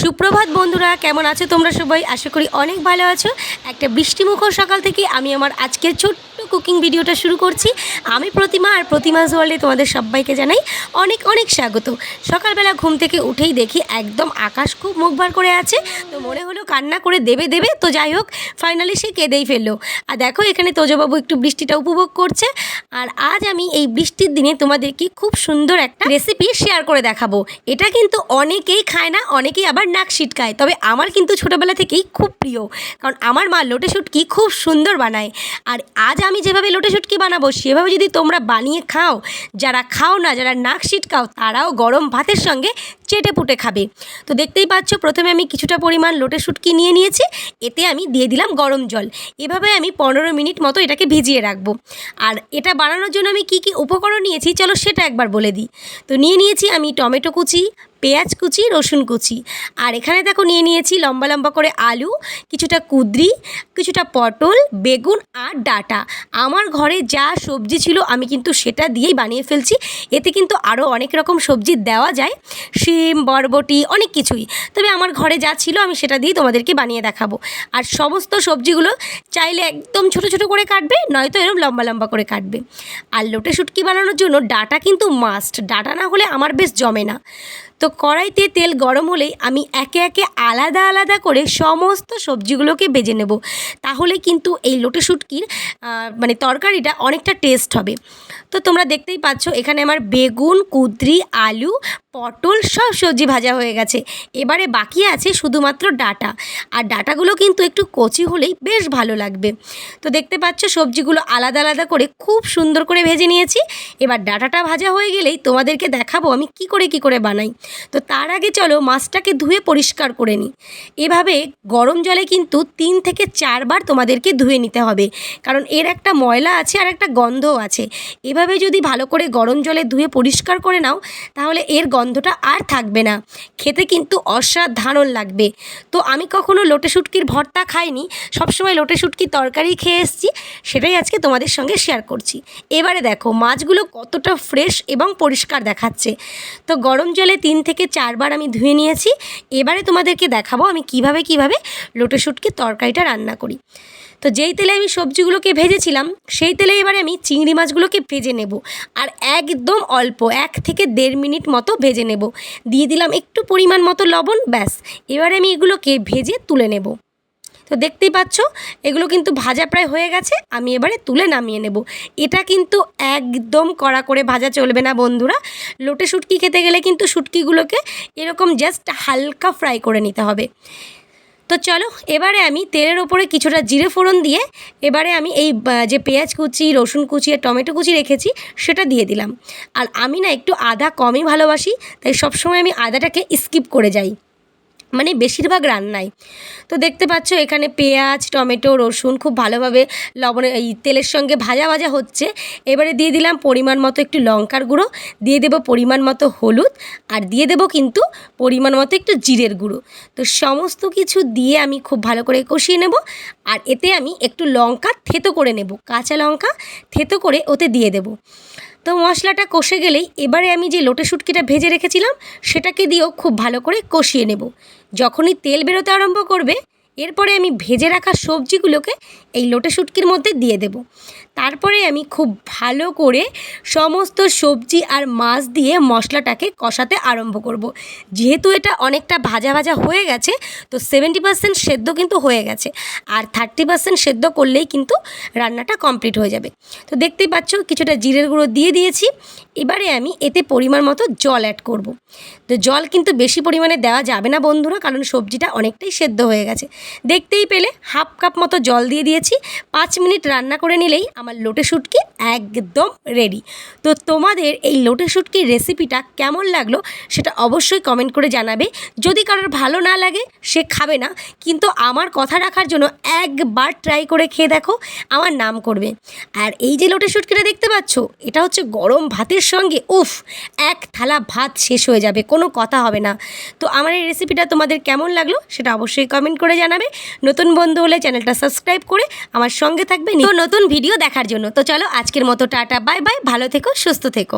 সুপ্রভাত বন্ধুরা, কেমন আছো তোমরা সবাই? আশা করি অনেক ভালো আছো। একটা বৃষ্টিমুখর সকাল থেকে আমি আমার আজকের ছোট্ট কুকিং ভিডিওটা শুরু করছি। আমি প্রতিমা, আর প্রতিমাস ওয়ার্ল্ডে তোমাদের সবাইকে জানাই অনেক অনেক স্বাগত। সকালবেলা ঘুম থেকে উঠেই দেখি একদম আকাশ খুব মুখভার করে আছে, তো মনে হলো কান্না করে দেবে, তো যাই হোক ফাইনালি সে কেঁদেই ফেললো। আর দেখো এখানে তোজবাবু একটু বৃষ্টিটা উপভোগ করছে। আর আজ আমি এই বৃষ্টির দিনে তোমাদেরকে খুব সুন্দর একটা রেসিপি শেয়ার করে দেখাবো। এটা কিন্তু অনেকেই খায় না, অনেকেই আবার নাক ছিটকায়, তবে আমার কিন্তু ছোটোবেলা থেকেই খুব প্রিয়, কারণ আমার মা লোটে শুটকি খুব সুন্দর বানায়। আর আজ আমি যেভাবে লোটে শুটকি বানাবো সেভাবে যদি তোমরা বানিয়ে খাও, যারা খাও না, যারা নাক ছিটকাও, তারাও গরম ভাতের সঙ্গে চেটে পুটে খাবে। তো দেখতেই পাচ্ছ, প্রথমে আমি কিছুটা পরিমাণ লোটে শুটকি নিয়ে নিয়েছি, এতে আমি দিয়ে দিলাম গরম জল। এভাবে আমি 15 মিনিট মতো এটাকে ভিজিয়ে রাখবো। আর এটা বানানোর জন্য আমি কি কি উপকরণ নিয়েছি চলো সেটা একবার বলে দিই। তো নিয়েছি আমি টমেটো কুচি, পেঁয়াজ কুচি, রসুন কুচি, আর এখানে দেখো নিয়েছি লম্বা লম্বা করে আলু, কিছুটা কুঁদরি, কিছুটা পটল, বেগুন আর ডাঁটা। আমার ঘরে যা সবজি ছিল আমি কিন্তু সেটা দিয়েই বানিয়ে ফেলছি। এতে কিন্তু আরও অনেক রকম সবজি দেওয়া যায়, শিম, বরবটি, অনেক কিছুই, তবে আমার ঘরে যা ছিল আমি সেটা দিয়েই তোমাদেরকে বানিয়ে দেখাবো। আর সমস্ত সবজিগুলো চাইলে একদম ছোট ছোট করে কাটবে, নয়তো এরকম লম্বা লম্বা করে কাটবে। আর লোটে শুটকি বানানোর জন্য ডাঁটা কিন্তু মাস্ট, ডাঁটা না হলে আমার বেশ জমে না। তো কড়াইতে তেল গরম হলেই আমি একে একে আলাদা আলাদা করে সমস্ত সবজিগুলোকে ভেজে নেব, তাহলে কিন্তু এই লোটে শুটকির মানে তরকারিটা অনেকটা টেস্ট হবে। তো তোমরা দেখতেই পাচ্ছ এখানে আমার বেগুন, কুঁদরি, আলু, পটল সব সবজি ভাজা হয়ে গেছে। এবারে বাকি আছে শুধুমাত্র ডাঁটা, আর ডাঁটাগুলো কিন্তু একটু কচি হলেই বেশ ভালো লাগবে। তো দেখতে পাচ্ছ সবজিগুলো আলাদা আলাদা করে খুব সুন্দর করে ভেজে নিয়েছি। এবার ডাঁটাটা ভাজা হয়ে গেলেই তোমাদেরকে দেখাবো আমি কি করে বানাই। তো তার আগে চলো মাছটাকে ধুয়ে পরিষ্কার করে নিই। এভাবে গরম জলে কিন্তু 3 থেকে 4 বার তোমাদেরকে ধুয়ে নিতে হবে, কারণ এর একটা ময়লা আছে আর একটা গন্ধও আছে। এভাবে যদি ভালো করে গরম জলে ধুয়ে পরিষ্কার করে নাও, তাহলে এর গন্ধটা আর থাকবে না, খেতে কিন্তু অসাধারণ লাগবে। তো আমি কখনো লোটে শুটকির ভর্তা খাইনি, সবসময় লোটে শুটকির তরকারি খেয়ে এসেছি, সেটাই আজকে তোমাদের সঙ্গে শেয়ার করছি। এবারে দেখো মাছগুলো কতটা ফ্রেশ এবং পরিষ্কার দেখাচ্ছে। তো গরম জলে 3 থেকে 4 বার আমি ধুয়ে নিয়েছি। এবারে তোমাদেরকে দেখাবো আমি কিভাবে লোটে শুটকির তরকারিটা রান্না করি। তো যেই তেলে আমি সবজিগুলোকে ভেজেছিলাম সেই তেলে এবারে আমি চিংড়ি মাছগুলোকে ভেজে নেব, আর একদম অল্প 1 থেকে 1.5 মিনিট মতো ভেজে নেব। দিয়ে দিলাম একটু পরিমাণ মতো লবণ, ব্যাস। এবারে আমি এগুলোকে ভেজে তুলে নেব। তো দেখতেই পাচ্ছ এগুলো কিন্তু ভাজা প্রায় হয়ে গেছে, আমি এবারে তুলে নামিয়ে নেব। এটা কিন্তু একদম কড়া করে ভাজা চলবে না বন্ধুরা। লোটে শুটকি খেতে গেলে কিন্তু শুটকিগুলোকে এরকম জাস্ট হালকা ফ্রাই করে নিতে হবে। তো চলো এবারে আমি তেলের ওপরে কিছুটা জিরে ফোড়ন দিয়ে এবারে আমি এই যে পেঁয়াজ কুচি, রসুন কুচি আর টমেটো কুচি রেখেছি সেটা দিয়ে দিলাম। আর আমি না একটু আদা কমই ভালোবাসি, তাই সবসময় আমি আদাটাকে স্কিপ করে যাই, মানে বেশিরভাগ রান্নায়। তো দেখতে পাচ্ছ এখানে পেঁয়াজ, টমেটো, রসুন খুব ভালোভাবে লবণে এই তেলের সঙ্গে ভাজা হচ্ছে। এবারে দিয়ে দিলাম পরিমাণ মতো একটু লঙ্কার গুঁড়ো, দিয়ে দেবো পরিমাণ মতো হলুদ, আর দিয়ে দেবো কিন্তু পরিমাণ মতো একটু জিরের গুঁড়ো। তো সমস্ত কিছু দিয়ে আমি খুব ভালো করে কষিয়ে নেব। আর এতে আমি একটু লঙ্কা থেতো করে নেব, কাঁচা লঙ্কা থেতো করে ওতে দিয়ে দেব। তো মশলাটা কষে গেলেই এবারে আমি যে লোটে শুটকিটা ভেজে রেখেছিলাম সেটাকে দিয়েও খুব ভালো করে কষিয়ে নেব। যখনই তেল বেরোতে আরম্ভ করবে, এরপরে আমি ভেজে রাখা সবজিগুলোকে এই লোটে শুটকির মধ্যে দিয়ে দেব। তারপরে আমি খুব ভালো করে সমস্ত সবজি আর মাছ দিয়ে মশলাটাকে কষাতে আরম্ভ করব। যেহেতু এটা অনেকটা ভাজা হয়ে গেছে, তো 70% সেদ্ধ কিন্তু হয়ে গেছে, আর 30% সেদ্ধ করলেই কিন্তু রান্নাটা কমপ্লিট হয়ে যাবে। তো দেখতেই পাচ্ছ কিছুটা জিরের গুঁড়ো দিয়ে দিয়েছি। এবারে আমি এতে পরিমাণ মতো জল অ্যাড করব। তো জল কিন্তু বেশি পরিমাণে দেওয়া যাবে না বন্ধুরা, কারণ সবজিটা অনেকটাই সেদ্ধ হয়ে গেছে। দেখতেই পেলে হাফ কাপ মতো জল দিয়ে দিয়েছি। 5 মিনিট রান্না করে নিলেই আমার লোটে শুটকি একদম রেডি। তো তোমাদের এই লোটে শুটকির রেসিপিটা কেমন লাগলো সেটা অবশ্যই কমেন্ট করে জানাবে। যদি কারোর ভালো না লাগে সে খাবে না, কিন্তু আমার কথা রাখার জন্য একবার ট্রাই করে খেয়ে দেখো, আমার নাম করবে। আর এই যে লোটে শুটকিটা দেখতে পাচ্ছ, এটা হচ্ছে গরম ভাতের সঙ্গে উফ, 1 থালা ভাত শেষ হয়ে যাবে, কোনো কথা হবে না। তো আমার এই রেসিপিটা তোমাদের কেমন লাগলো সেটা অবশ্যই কমেন্ট করে জানাবে। নতুন বন্ধু হলে চ্যানেলটা সাবস্ক্রাইব করে আমার সঙ্গে থাকবে নতুন ভিডিও দেখার জন্য। তো চলো আজকের মতো টাটা, বাই বাই, ভালো থেকো, সুস্থ থেকো।